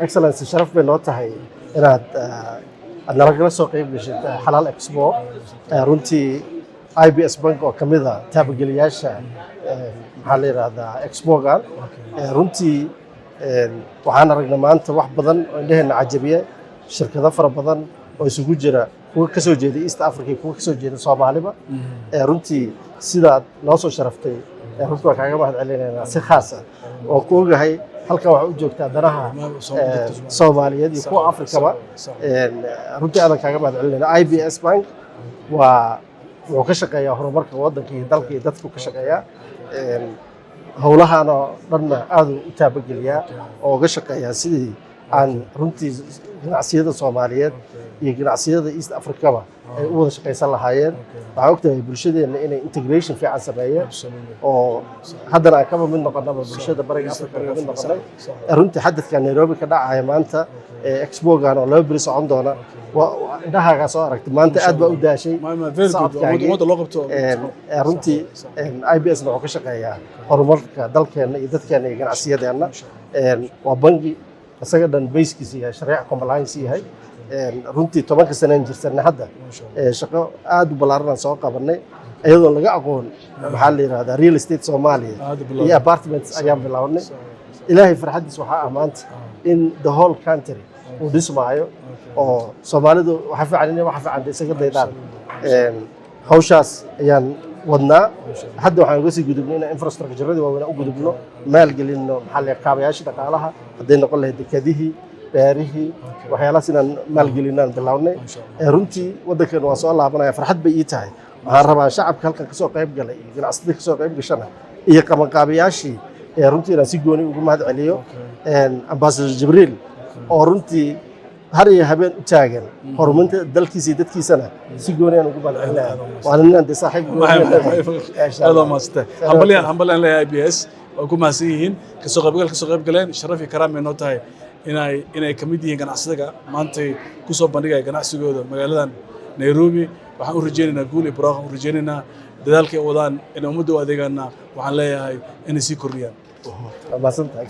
Excellency sharaf bay noo tahay inaad nalagala soo qayb gashid Xalaal Expo runtii IBS Bank oo kamid ah taabageliyaasha maxaa la yiraahdaa Expo-gan runtii waxaan aragnaa maanta wax badan oo indhaheena cajabiye shirkado fara badan oo isugu jira kuwa ka soo jeeda East Africa kuwa ka soo jeeda Soomaaliba runtii sidaad noo soo sharaftay runtii waan kaaga mahadcelinaynaa si khaas ah oo ku ogahay halkan waxa u joogtaa danaha Soomaaliyeed iyo kuwa Afrikaba runtii aadan kaaga mahadcelinaynaa IBS Bank wuxuu ka shaqeeyaa horumarka waddanka iyo dalka iyo dadku ka shaqeeyaa howlahan oo dhanna aad u taabageliyaa oo uga shaqeeyaa sidii aan runtii ganacsiyada Soomaaliyeed iyo ganacsiyada East Africaba ay u wada shaqeysan lahaayeen waxaa ogtahay bulshadeena inay integration fiican sameeyeen oo haddana aan kaba mid noqonaba bulshada bariga Afrika ka mid noqonay runtii xadadka Nairobi ka dhacaya maanta Expo-gan oo 2 beri socon doona indhahaaga soo aragtay maanta aad baa u daashay runtii IBS wuxuu ka shaqeeyaa horumarka dalkeena iyo dadkeena iyo ganacsiyadeena waa bangi isaga dhan bayskiisa yahay sharci compliance yahay runtii 10 sano jirsanay hadda shaqo aad u ballaaran soo qabanay iyadoo laga aqoon maxaa la yiraahdaa real estate Soomaaliya iyo apartments ayaan bilawnay ilaahay farxadiis waxa amaanta in the whole country uu dhismaayo oo Soomaalidu waxa fiican isaga daydaan hawshaas ayaan wadnaa hadda waxaan uga sii gudubnay in infrastructure-da waaweyn u gudubno maalgelino maxaa la kaabayaasha dhaqaalaha haday noqon lahayd dekadihii beerihii waxyaalahaas inaan maalgelinaan bilawnay runtii waddankan waa soo laabanaya farxad bay ii tahay waxaan rabaa shacabka halkan ka soo qayb galay iyo ganacsatada ka soo qayb gashana iyo qabanqaabiyaashii runtii inaan si gooni ugu mahadceliyo Ambassador Jibriil oo runtii har iyo habeen u taagan horumarinta dalkiisa iyo dadkiisana si gooni aan ugu mahadcelinayaa waan inaan saaxiib hambalyan leeyahay IBS oo ku mahadsan yihiin ka soo qayb galeen sharaf iyo karaam ay noo tahay inay ka mid yihiin ganacsiga maanta ku soo bandhigaya ganacsigooda magaaladan Nairobi waxaan u rajaynaynaa guul iyo barwaaqo u rajaynaynaa dadaalka ay wadaan inay ummadda u adeegaana waxaan leeyahay inay sii kordhiyaan maasantahay